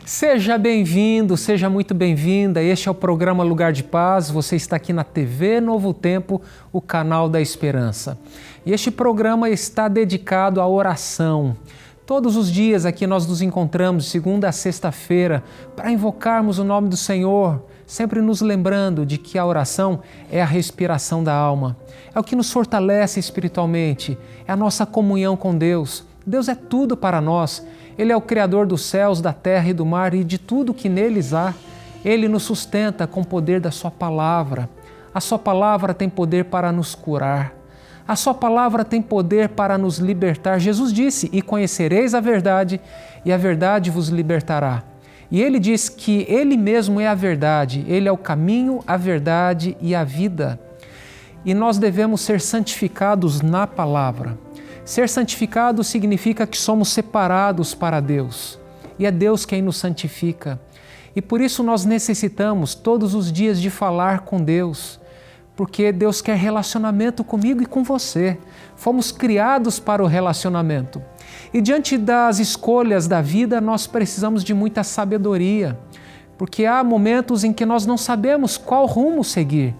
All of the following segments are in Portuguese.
Seja bem-vindo, seja muito bem-vinda. Este é o programa Lugar de Paz. Você está aqui na TV Novo Tempo, o canal da Esperança. E este programa está dedicado à oração. Todos os dias aqui nós nos encontramos, de segunda a sexta-feira, para invocarmos o nome do Senhor, sempre nos lembrando de que a oração é a respiração da alma. É o que nos fortalece espiritualmente, é a nossa comunhão com Deus. Deus é tudo para nós. Ele é o Criador dos céus, da terra e do mar e de tudo que neles há. Ele nos sustenta com o poder da Sua palavra. A Sua palavra tem poder para nos curar. A Sua palavra tem poder para nos libertar. Jesus disse, e conhecereis a verdade, e a verdade vos libertará. E Ele diz que Ele mesmo é a verdade. Ele é o caminho, a verdade e a vida. E nós devemos ser santificados na palavra. Ser santificado significa que somos separados para Deus. E é Deus quem nos santifica. E por isso nós necessitamos todos os dias de falar com Deus. Porque Deus quer relacionamento comigo e com você. Fomos criados para o relacionamento. E diante das escolhas da vida, nós precisamos de muita sabedoria. Porque há momentos em que nós não sabemos qual rumo seguir.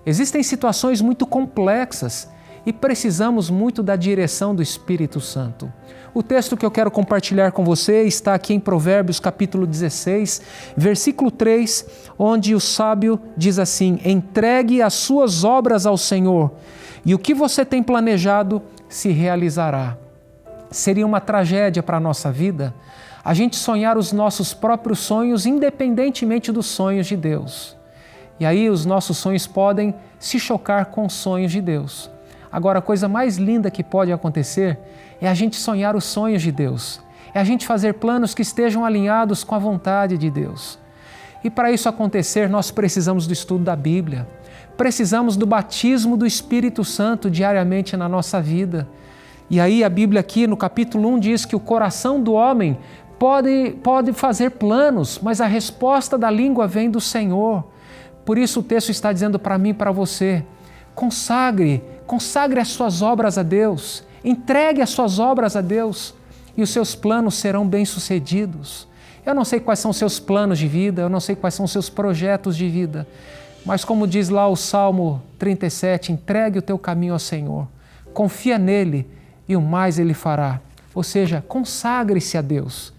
Existem situações muito complexas. E precisamos muito da direção do Espírito Santo. O texto que eu quero compartilhar com você está aqui em Provérbios capítulo 16, versículo 3, onde o sábio diz assim: entregue as suas obras ao Senhor, e o que você tem planejado se realizará. Seria uma tragédia para a nossa vida a gente sonhar os nossos próprios sonhos independentemente dos sonhos de Deus. E aí os nossos sonhos podem se chocar com os sonhos de Deus. Agora, a coisa mais linda que pode acontecer é a gente sonhar os sonhos de Deus. É a gente fazer planos que estejam alinhados com a vontade de Deus. E para isso acontecer, nós precisamos do estudo da Bíblia. Precisamos do batismo do Espírito Santo diariamente na nossa vida. E aí a Bíblia aqui no capítulo 1 diz que o coração do homem pode fazer planos, mas a resposta da língua vem do Senhor. Por isso o texto está dizendo para mim e para você: consagre as suas obras a Deus, entregue as suas obras a Deus e os seus planos serão bem-sucedidos. Eu não sei quais são os seus planos de vida, eu não sei quais são os seus projetos de vida, mas como diz lá o Salmo 37, entregue o teu caminho ao Senhor, confia nele e o mais Ele fará. Ou seja, consagre-se a Deus,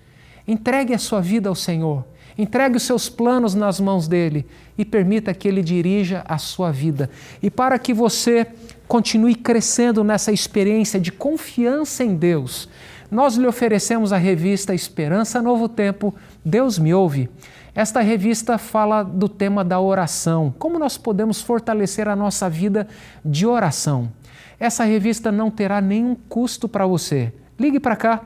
entregue a sua vida ao Senhor, entregue os seus planos nas mãos dele e permita que ele dirija a sua vida. E para que você continue crescendo nessa experiência de confiança em Deus, nós lhe oferecemos a revista Esperança Novo Tempo, Deus Me Ouve. Esta revista fala do tema da oração, como nós podemos fortalecer a nossa vida de oração. Essa revista não terá nenhum custo para você. Ligue para cá,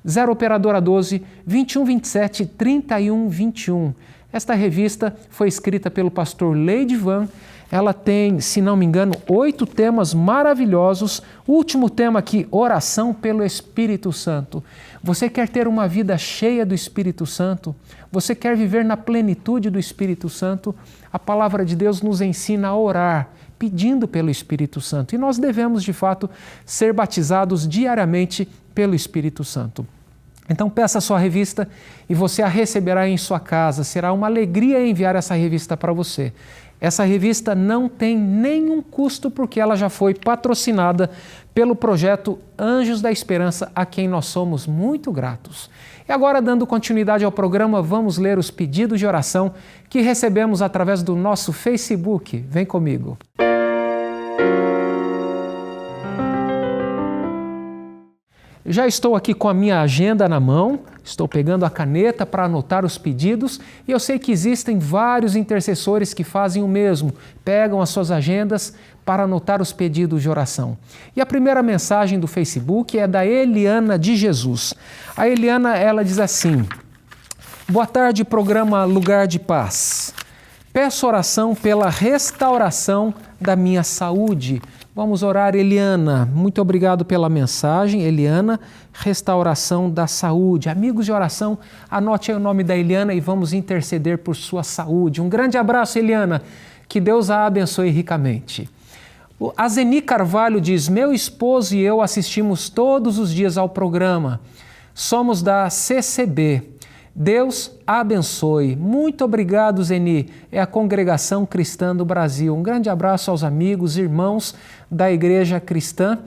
0 Operadora 12 21 27 31 21. Esta revista foi escrita pelo pastor Leidivan. Ela tem, se não me engano, 8 temas maravilhosos. O último tema aqui, oração pelo Espírito Santo. Você quer ter uma vida cheia do Espírito Santo? Você quer viver na plenitude do Espírito Santo? A palavra de Deus nos ensina a orar, pedindo pelo Espírito Santo. E nós devemos, de fato, ser batizados diariamente pelo Espírito Santo. Então peça a sua revista e você a receberá em sua casa. Será uma alegria enviar essa revista para você. Essa revista não tem nenhum custo porque ela já foi patrocinada pelo projeto Anjos da Esperança, a quem nós somos muito gratos. E agora, dando continuidade ao programa, vamos ler os pedidos de oração que recebemos através do nosso Facebook. Vem comigo. Já estou aqui com a minha agenda na mão, estou pegando a caneta para anotar os pedidos e eu sei que existem vários intercessores que fazem o mesmo, pegam as suas agendas para anotar os pedidos de oração. E a primeira mensagem do Facebook é da Eliana de Jesus. A Eliana, ela diz assim: boa tarde, programa Lugar de Paz. Peço oração pela restauração da minha saúde. Vamos orar, Eliana. Muito obrigado pela mensagem, Eliana. Restauração da saúde. Amigos de oração, anote aí o nome da Eliana e vamos interceder por sua saúde. Um grande abraço, Eliana. Que Deus a abençoe ricamente. A Zeni Carvalho diz: meu esposo e eu assistimos todos os dias ao programa. Somos da CCB. Deus abençoe. Muito obrigado, Zeni. É a Congregação Cristã do Brasil. Um grande abraço aos amigos, irmãos da Igreja Cristã,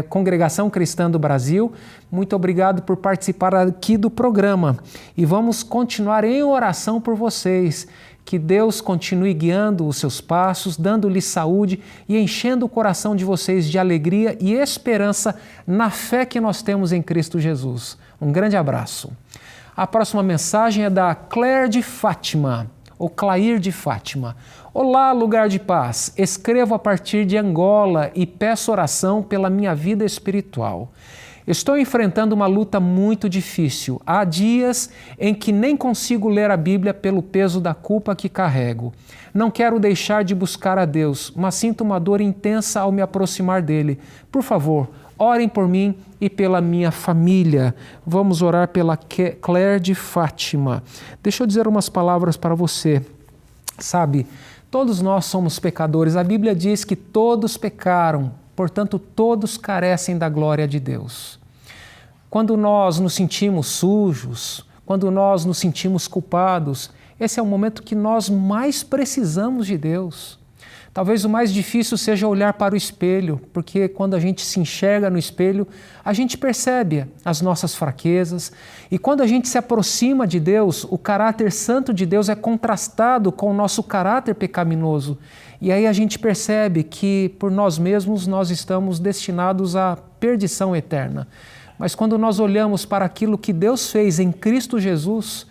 Congregação Cristã do Brasil. Muito obrigado por participar aqui do programa. E vamos continuar em oração por vocês. Que Deus continue guiando os seus passos, dando-lhes saúde e enchendo o coração de vocês de alegria e esperança na fé que nós temos em Cristo Jesus. Um grande abraço. A próxima mensagem é da Claire de Fátima, ou Clair de Fátima. Olá, lugar de paz. Escrevo a partir de Angola e peço oração pela minha vida espiritual. Estou enfrentando uma luta muito difícil. Há dias em que nem consigo ler a Bíblia pelo peso da culpa que carrego. Não quero deixar de buscar a Deus, mas sinto uma dor intensa ao me aproximar dele. Por favor, orem por mim e pela minha família. Vamos orar pela Claire de Fátima. Deixa eu dizer umas palavras para você. Sabe, todos nós somos pecadores. A Bíblia diz que todos pecaram, portanto, todos carecem da glória de Deus. Quando nós nos sentimos sujos, quando nós nos sentimos culpados, esse é o momento que nós mais precisamos de Deus. Talvez o mais difícil seja olhar para o espelho, porque quando a gente se enxerga no espelho, a gente percebe as nossas fraquezas. E quando a gente se aproxima de Deus, o caráter santo de Deus é contrastado com o nosso caráter pecaminoso. E aí a gente percebe que por nós mesmos nós estamos destinados à perdição eterna. Mas quando nós olhamos para aquilo que Deus fez em Cristo Jesus,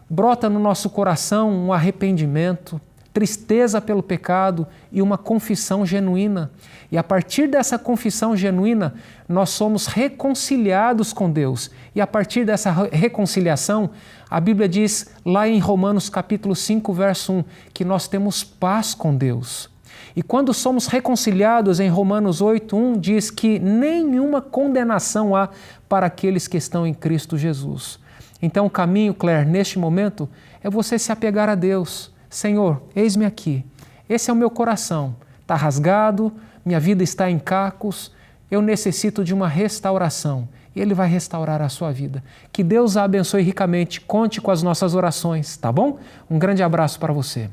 brota no nosso coração um arrependimento, tristeza pelo pecado e uma confissão genuína. E a partir dessa confissão genuína, nós somos reconciliados com Deus. E a partir dessa reconciliação, a Bíblia diz lá em Romanos capítulo 5, verso 1, que nós temos paz com Deus. E quando somos reconciliados, em Romanos 8, 1, diz que nenhuma condenação há para aqueles que estão em Cristo Jesus. Então o caminho, Claire, neste momento, é você se apegar a Deus. Senhor, eis-me aqui, esse é o meu coração, está rasgado, minha vida está em cacos, eu necessito de uma restauração. E Ele vai restaurar a sua vida. Que Deus a abençoe ricamente, conte com as nossas orações, tá bom? Um grande abraço para você.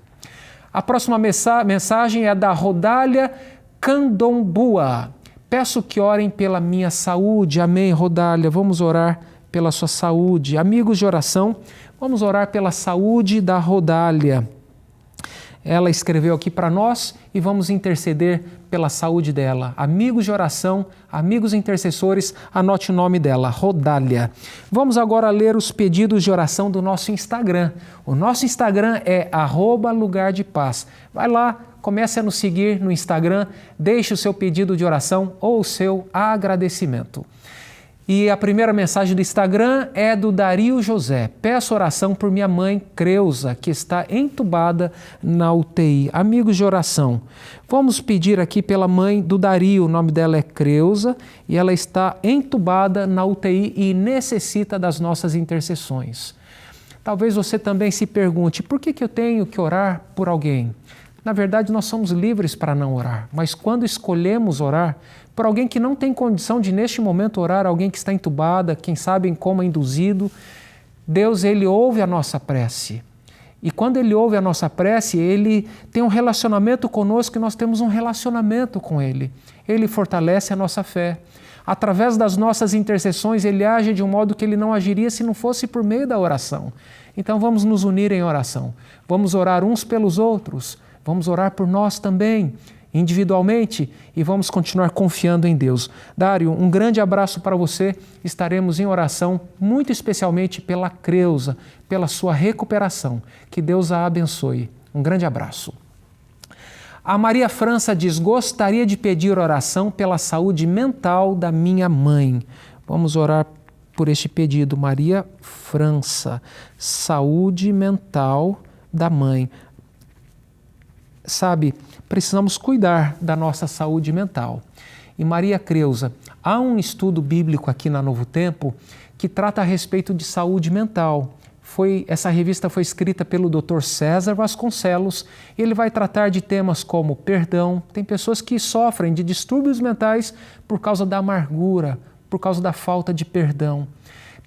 A próxima mensagem é da Rodália Candombua. Peço que orem pela minha saúde. Amém, Rodália. Vamos orar pela sua saúde. Amigos de oração, vamos orar pela saúde da Rodália. Ela escreveu aqui para nós e vamos interceder pela saúde dela. Amigos de oração, amigos intercessores, anote o nome dela, Rodália. Vamos agora ler os pedidos de oração do nosso Instagram. O nosso Instagram é @lugar-de-paz. Vai lá, comece a nos seguir no Instagram, deixe o seu pedido de oração ou o seu agradecimento. E a primeira mensagem do Instagram é do Dario José. Peço oração por minha mãe, Creuza, que está entubada na UTI. Amigos de oração, vamos pedir aqui pela mãe do Dario. O nome dela é Creuza e ela está entubada na UTI e necessita das nossas intercessões. Talvez você também se pergunte, por que eu tenho que orar por alguém? Na verdade, nós somos livres para não orar, mas quando escolhemos orar por alguém que não tem condição de, neste momento, orar, alguém que está entubada, quem sabe em coma induzido, Deus, Ele ouve a nossa prece. E quando Ele ouve a nossa prece, Ele tem um relacionamento conosco e nós temos um relacionamento com Ele. Ele fortalece a nossa fé. Através das nossas intercessões, Ele age de um modo que Ele não agiria se não fosse por meio da oração. Então vamos nos unir em oração. Vamos orar uns pelos outros. Vamos orar por nós também, individualmente, e vamos continuar confiando em Deus. Dário, um grande abraço para você. Estaremos em oração, muito especialmente pela Creuza, pela sua recuperação. Que Deus a abençoe. Um grande abraço. A Maria França diz, gostaria de pedir oração pela saúde mental da minha mãe. Vamos orar por este pedido. Maria França, saúde mental da mãe. Sabe, precisamos cuidar da nossa saúde mental. E Maria Creuza, há um estudo bíblico aqui na Novo Tempo que trata a respeito de saúde mental. Essa revista foi escrita pelo Dr. César Vasconcelos e ele vai tratar de temas como perdão. Tem pessoas que sofrem de distúrbios mentais por causa da amargura, por causa da falta de perdão.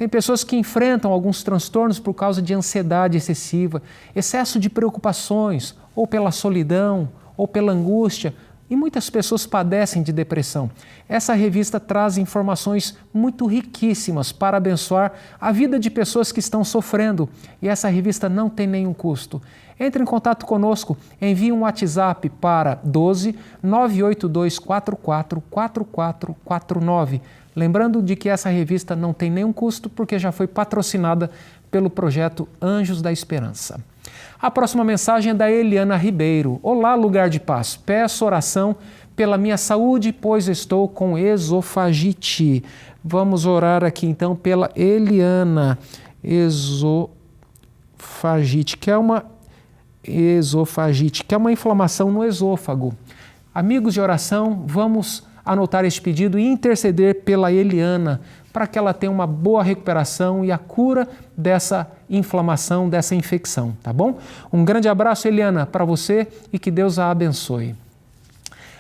Tem pessoas que enfrentam alguns transtornos por causa de ansiedade excessiva, excesso de preocupações, ou pela solidão, ou pela angústia, e muitas pessoas padecem de depressão. Essa revista traz informações muito riquíssimas para abençoar a vida de pessoas que estão sofrendo, e essa revista não tem nenhum custo. Entre em contato conosco, envie um WhatsApp para 12 982 44 4449. Lembrando de que essa revista não tem nenhum custo porque já foi patrocinada pelo projeto Anjos da Esperança. A próxima mensagem é da Eliana Ribeiro. Olá, Lugar de Paz. Peço oração pela minha saúde, pois estou com esofagite. Vamos orar aqui então pela Eliana. Esofagite, que é uma inflamação no esôfago. Amigos de oração, vamos anotar este pedido e interceder pela Eliana para que ela tenha uma boa recuperação e a cura dessa inflamação, dessa infecção, tá bom? Um grande abraço, Eliana, para você e que Deus a abençoe.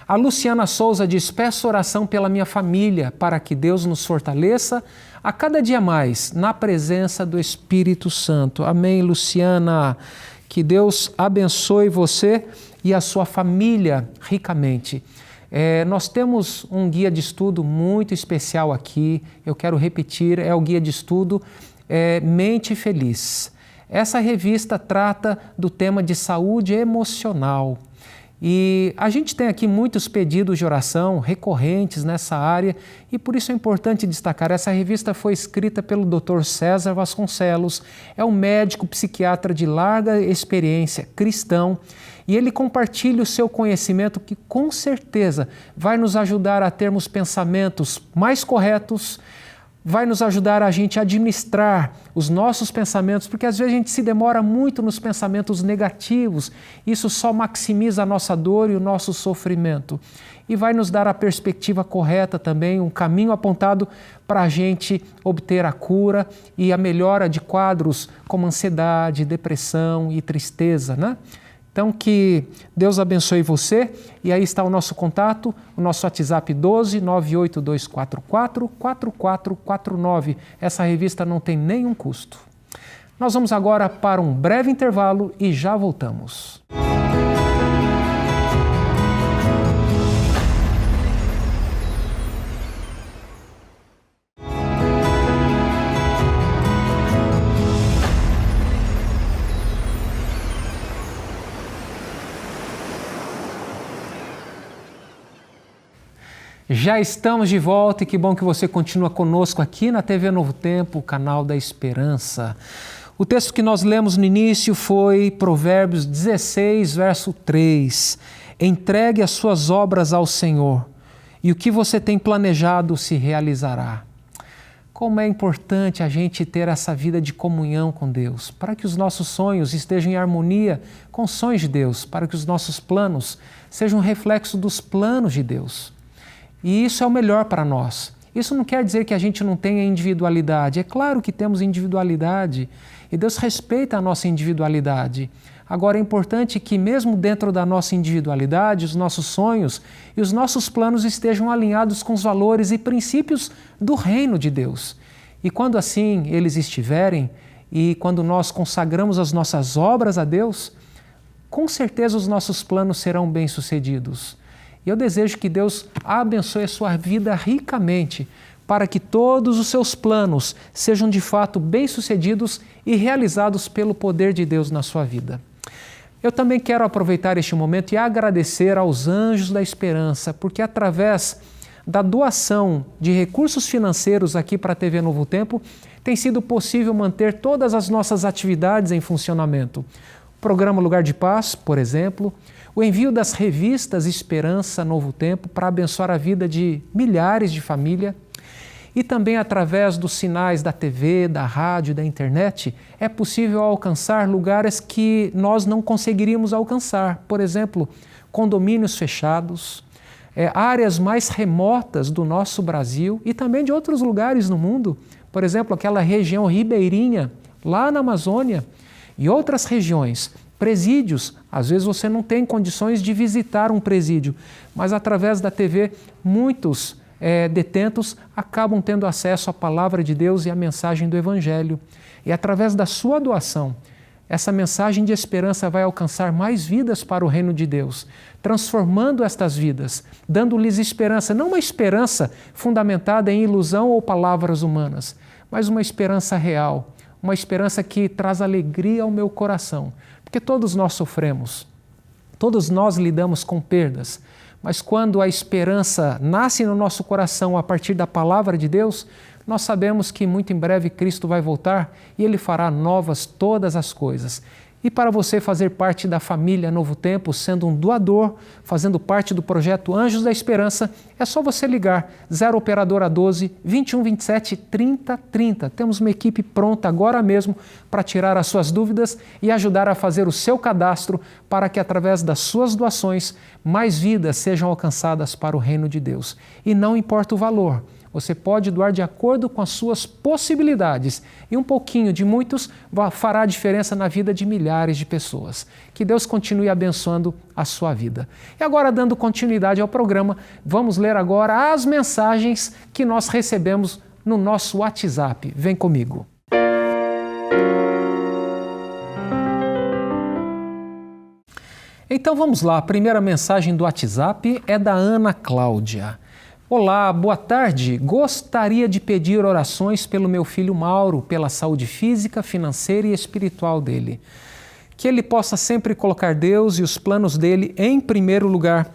A Luciana Souza diz: peço oração pela minha família para que Deus nos fortaleça a cada dia mais na presença do Espírito Santo. Amém, Luciana. Que Deus abençoe você e a sua família ricamente. Nós temos um guia de estudo muito especial aqui, eu quero repetir, é o guia de estudo Mente Feliz. Essa revista trata do tema de saúde emocional e a gente tem aqui muitos pedidos de oração recorrentes nessa área e por isso é importante destacar, essa revista foi escrita pelo Dr. César Vasconcelos, é um médico psiquiatra de larga experiência, cristão, e ele compartilha o seu conhecimento que com certeza vai nos ajudar a termos pensamentos mais corretos, vai nos ajudar a gente a administrar os nossos pensamentos, porque às vezes a gente se demora muito nos pensamentos negativos, isso só maximiza a nossa dor e o nosso sofrimento. E vai nos dar a perspectiva correta também, um caminho apontado para a gente obter a cura e a melhora de quadros como ansiedade, depressão e tristeza, né? Então, que Deus abençoe você. E aí está o nosso contato, o nosso WhatsApp 12 98244 4449. Essa revista não tem nenhum custo. Nós vamos agora para um breve intervalo e já voltamos. Já estamos de volta e que bom que você continua conosco aqui na TV Novo Tempo, o canal da Esperança. O texto que nós lemos no início foi Provérbios 16, verso 3. Entregue as suas obras ao Senhor e o que você tem planejado se realizará. Como é importante a gente ter essa vida de comunhão com Deus, para que os nossos sonhos estejam em harmonia com os sonhos de Deus, para que os nossos planos sejam um reflexo dos planos de Deus. E isso é o melhor para nós. Isso não quer dizer que a gente não tenha individualidade. É claro que temos individualidade e Deus respeita a nossa individualidade. Agora é importante que mesmo dentro da nossa individualidade, os nossos sonhos e os nossos planos estejam alinhados com os valores e princípios do reino de Deus. E quando assim eles estiverem e quando nós consagramos as nossas obras a Deus, com certeza os nossos planos serão bem-sucedidos. E eu desejo que Deus abençoe a sua vida ricamente, para que todos os seus planos sejam de fato bem-sucedidos e realizados pelo poder de Deus na sua vida. Eu também quero aproveitar este momento e agradecer aos Anjos da Esperança, porque através da doação de recursos financeiros aqui para a TV Novo Tempo, tem sido possível manter todas as nossas atividades em funcionamento. O programa Lugar de Paz, por exemplo, o envio das revistas Esperança, Novo Tempo, para abençoar a vida de milhares de famílias, e também através dos sinais da TV, da rádio, da internet, é possível alcançar lugares que nós não conseguiríamos alcançar. Por exemplo, condomínios fechados, áreas mais remotas do nosso Brasil e também de outros lugares no mundo. Por exemplo, aquela região ribeirinha, lá na Amazônia, e outras regiões. Presídios, às vezes você não tem condições de visitar um presídio, mas através da TV muitos detentos acabam tendo acesso à palavra de Deus e à mensagem do Evangelho. E através da sua doação, essa mensagem de esperança vai alcançar mais vidas para o reino de Deus, transformando estas vidas, dando-lhes esperança, não uma esperança fundamentada em ilusão ou palavras humanas, mas uma esperança real, uma esperança que traz alegria ao meu coração, porque todos nós sofremos, todos nós lidamos com perdas, mas quando a esperança nasce no nosso coração a partir da palavra de Deus, nós sabemos que muito em breve Cristo vai voltar e Ele fará novas todas as coisas. E para você fazer parte da família Novo Tempo, sendo um doador, fazendo parte do projeto Anjos da Esperança, é só você ligar 0 Operadora 12 21 27 30 30. Temos uma equipe pronta agora mesmo para tirar as suas dúvidas e ajudar a fazer o seu cadastro para que através das suas doações mais vidas sejam alcançadas para o reino de Deus. E não importa o valor. Você pode doar de acordo com as suas possibilidades e um pouquinho de muitos fará a diferença na vida de milhares de pessoas. Que Deus continue abençoando a sua vida. E agora, dando continuidade ao programa, vamos ler agora as mensagens que nós recebemos no nosso WhatsApp. Vem comigo. Então vamos lá, a primeira mensagem do WhatsApp é da Ana Cláudia. Olá, boa tarde. Gostaria de pedir orações pelo meu filho Mauro, pela saúde física, financeira e espiritual dele. Que ele possa sempre colocar Deus e os planos dele em primeiro lugar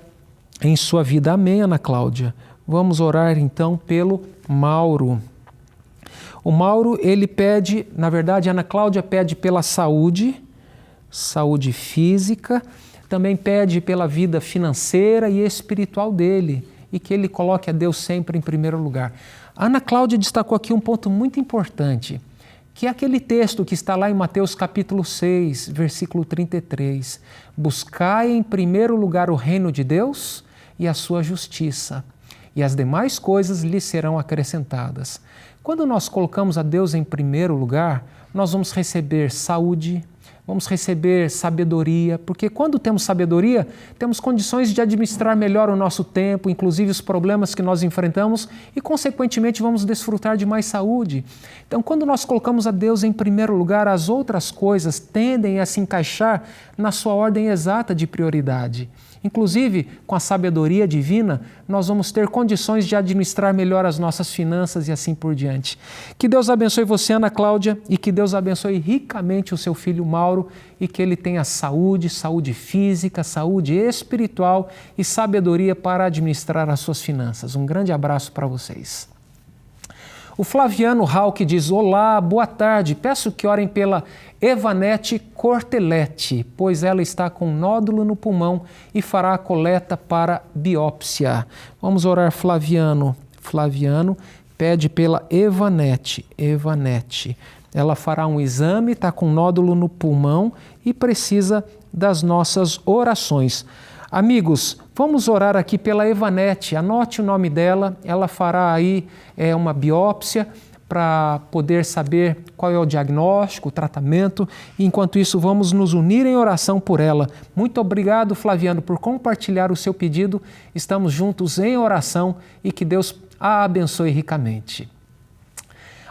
em sua vida. Amém, Ana Cláudia. Vamos orar então pelo Mauro. O Mauro, ele pede, na verdade, a Ana Cláudia pede pela saúde física, também pede pela vida financeira e espiritual dele. E que ele coloque a Deus sempre em primeiro lugar. A Ana Cláudia destacou aqui um ponto muito importante, que é aquele texto que está lá em Mateus capítulo 6, versículo 33. Buscai em primeiro lugar o reino de Deus e a sua justiça, e as demais coisas lhe serão acrescentadas. Quando nós colocamos a Deus em primeiro lugar, nós vamos receber saúde, vamos receber sabedoria, porque quando temos sabedoria, temos condições de administrar melhor o nosso tempo, inclusive os problemas que nós enfrentamos e, consequentemente, vamos desfrutar de mais saúde. Então, quando nós colocamos a Deus em primeiro lugar, as outras coisas tendem a se encaixar na sua ordem exata de prioridade. Inclusive, com a sabedoria divina, nós vamos ter condições de administrar melhor as nossas finanças e assim por diante. Que Deus abençoe você, Ana Cláudia, e que Deus abençoe ricamente o seu filho Mauro e que ele tenha saúde física, saúde espiritual e sabedoria para administrar as suas finanças. Um grande abraço para vocês. O Flaviano Halk diz: olá, boa tarde, peço que orem pela Evanete Cortelete, pois ela está com nódulo no pulmão e fará a coleta para biópsia. Vamos orar, Flaviano. Flaviano pede pela Evanete. Ela fará um exame, está com nódulo no pulmão e precisa das nossas orações. Amigos, vamos orar aqui pela Evanete, anote o nome dela, ela fará aí uma biópsia para poder saber qual é o diagnóstico, o tratamento, e enquanto isso vamos nos unir em oração por ela. Muito obrigado, Flaviano, por compartilhar o seu pedido, estamos juntos em oração e que Deus a abençoe ricamente.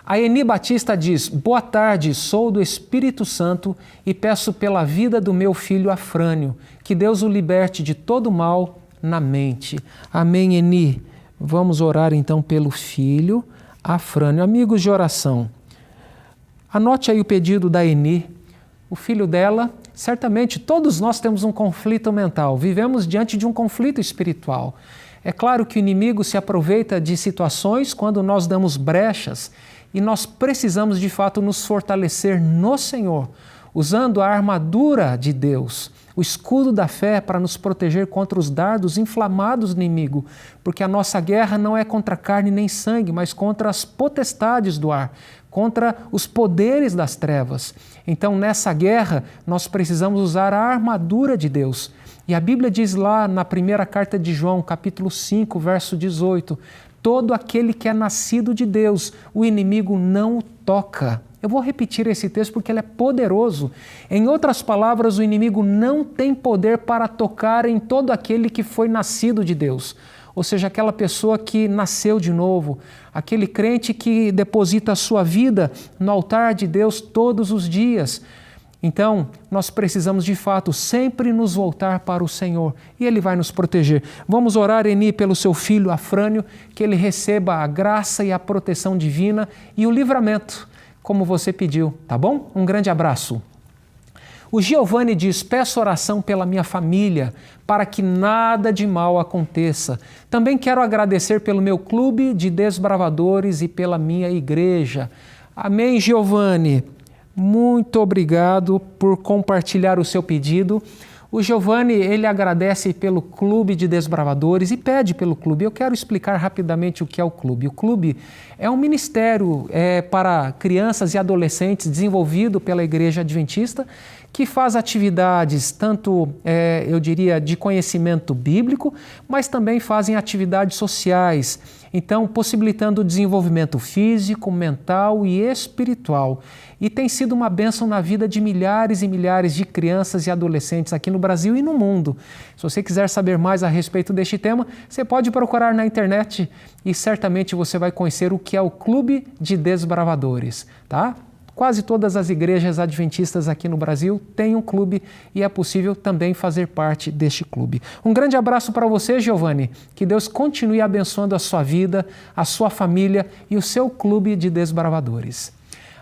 A Eni Batista diz: boa tarde, sou do Espírito Santo e peço pela vida do meu filho Afrânio, que Deus o liberte de todo mal na mente. Amém, Eni. Vamos orar então pelo filho Afrânio. Amigos de oração, anote aí o pedido da Eni. O filho dela, certamente todos nós temos um conflito mental, vivemos diante de um conflito espiritual. É claro que o inimigo se aproveita de situações quando nós damos brechas e nós precisamos de fato nos fortalecer no Senhor, usando a armadura de Deus, o escudo da fé para nos proteger contra os dardos inflamados do inimigo, porque a nossa guerra não é contra carne nem sangue, mas contra as potestades do ar, contra os poderes das trevas. Então, nessa guerra, nós precisamos usar a armadura de Deus. E a Bíblia diz lá na primeira carta de João, capítulo 5, verso 18, todo aquele que é nascido de Deus, o inimigo não o toca. Eu vou repetir esse texto porque ele é poderoso. Em outras palavras, o inimigo não tem poder para tocar em todo aquele que foi nascido de Deus. ou seja, aquela pessoa que nasceu de novo, aquele crente que deposita a sua vida no altar de Deus todos os dias. Então, nós precisamos de fato sempre nos voltar para o Senhor e Ele vai nos proteger. Vamos orar, Eni, pelo seu filho Afrânio, que ele receba a graça e a proteção divina e o livramento, como você pediu, tá bom? Um grande abraço. O Giovanni diz: peço oração pela minha família, para que nada de mal aconteça. Também quero agradecer pelo meu clube de desbravadores e pela minha igreja. Amém, Giovanni. Muito obrigado por compartilhar o seu pedido. O Giovanni, ele agradece pelo Clube de Desbravadores e pede pelo clube. Eu quero explicar rapidamente o que é o clube. O clube é um ministério para crianças e adolescentes desenvolvido pela Igreja Adventista, que faz atividades tanto, eu diria, de conhecimento bíblico, mas também fazem atividades sociais, então possibilitando o desenvolvimento físico, mental e espiritual. E tem sido uma bênção na vida de milhares e milhares de crianças e adolescentes aqui no Brasil e no mundo. Se você quiser saber mais a respeito deste tema, você pode procurar na internet e certamente você vai conhecer o que é o Clube de Desbravadores, tá? Quase todas as igrejas adventistas aqui no Brasil têm um clube e é possível também fazer parte deste clube. Um grande abraço para você, Giovanni. Que Deus continue abençoando a sua vida, a sua família e o seu clube de desbravadores.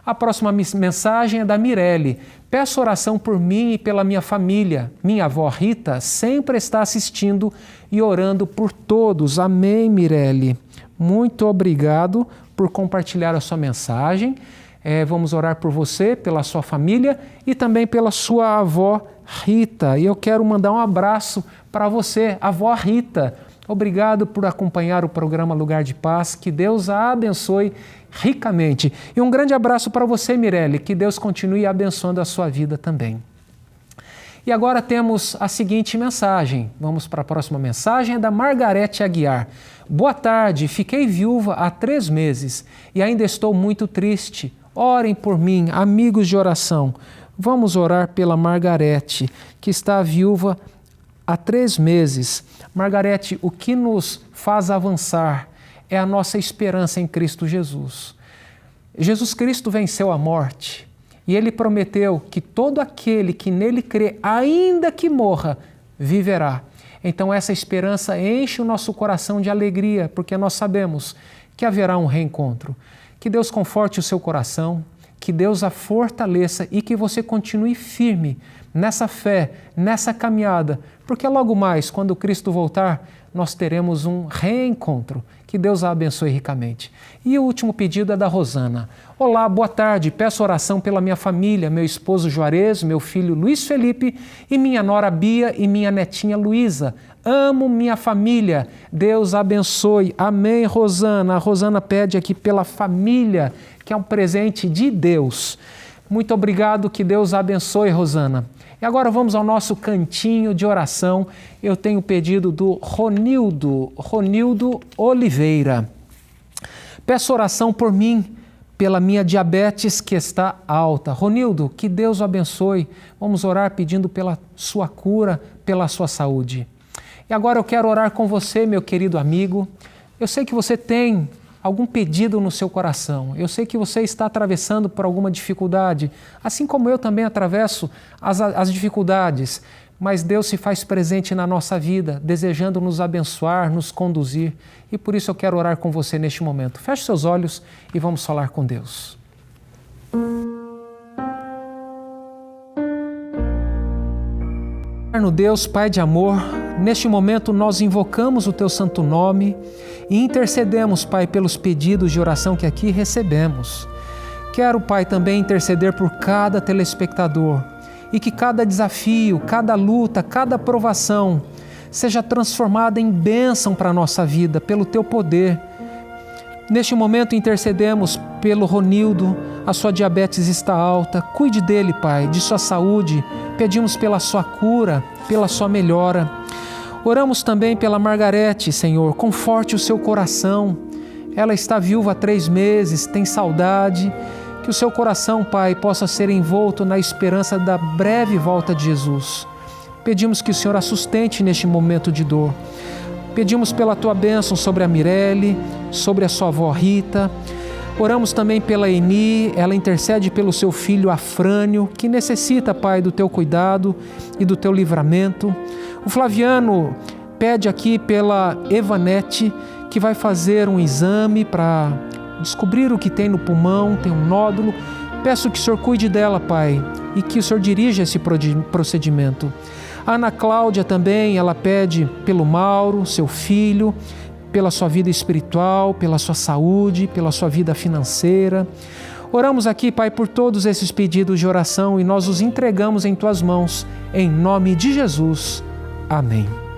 A próxima mensagem é da Mirelle. Peço oração por mim e pela minha família. Minha avó Rita sempre está assistindo e orando por todos. Amém, Mirelle. Muito obrigado por compartilhar a sua mensagem. Vamos orar por você, pela sua família e também pela sua avó Rita. E eu quero mandar um abraço para você, avó Rita. Obrigado por acompanhar o programa Lugar de Paz. Que Deus a abençoe ricamente. E um grande abraço para você, Mirelle. Que Deus continue abençoando a sua vida também. E agora temos a seguinte mensagem. Vamos para a próxima mensagem, é da Margarete Aguiar. Boa tarde, fiquei viúva há 3 meses e ainda estou muito triste. Orem por mim, amigos de oração. Vamos orar pela Margarete, que está viúva há 3 meses. Margarete, o que nos faz avançar é a nossa esperança em Cristo Jesus. Jesus Cristo venceu a morte e Ele prometeu que todo aquele que nele crê, ainda que morra, viverá. Então essa esperança enche o nosso coração de alegria, porque nós sabemos que haverá um reencontro. Que Deus conforte o seu coração, que Deus a fortaleça e que você continue firme nessa fé, nessa caminhada, porque logo mais, quando Cristo voltar, nós teremos um reencontro. Que Deus a abençoe ricamente. E o último pedido é da Rosana. Olá, boa tarde. Peço oração pela minha família, meu esposo Juarez, meu filho Luiz Felipe e minha nora Bia e minha netinha Luísa. Amo minha família. Deus abençoe. Amém, Rosana. A Rosana pede aqui pela família, que é um presente de Deus. Muito obrigado. Que Deus abençoe, Rosana. E agora vamos ao nosso cantinho de oração. Eu tenho o pedido do Ronildo Oliveira. Peço oração por mim, pela minha diabetes que está alta. Ronildo, que Deus o abençoe. Vamos orar pedindo pela sua cura, pela sua saúde. E agora eu quero orar com você, meu querido amigo. Eu sei que você tem algum pedido no seu coração. Eu sei que você está atravessando por alguma dificuldade, assim como eu também atravesso as dificuldades, mas Deus se faz presente na nossa vida, desejando nos abençoar, nos conduzir, e por isso eu quero orar com você neste momento. Feche seus olhos e vamos falar com Deus. Eterno Deus, Pai de amor, neste momento nós invocamos o Teu santo nome e intercedemos, Pai, pelos pedidos de oração que aqui recebemos. Quero, Pai, também interceder por cada telespectador e que cada desafio, cada luta, cada provação seja transformada em bênção para a nossa vida, pelo Teu poder. Neste momento intercedemos pelo Ronildo, a sua diabetes está alta, cuide dele, Pai, de sua saúde, pedimos pela sua cura, pela sua melhora. Oramos também pela Margarete, Senhor, conforte o seu coração, ela está viúva há 3 meses, tem saudade, que o seu coração, Pai, possa ser envolto na esperança da breve volta de Jesus. Pedimos que o Senhor a sustente neste momento de dor. Pedimos pela Tua bênção sobre a Mirelle, sobre a sua avó Rita. Oramos também pela Eni, ela intercede pelo seu filho Afrânio, que necessita, Pai, do Teu cuidado e do Teu livramento. O Flaviano pede aqui pela Evanete, que vai fazer um exame para descobrir o que tem no pulmão, tem um nódulo. Peço que o Senhor cuide dela, Pai, e que o Senhor dirija esse procedimento. A Ana Cláudia também, ela pede pelo Mauro, seu filho, pela sua vida espiritual, pela sua saúde, pela sua vida financeira. Oramos aqui, Pai, por todos esses pedidos de oração e nós os entregamos em Tuas mãos, em nome de Jesus. Amém.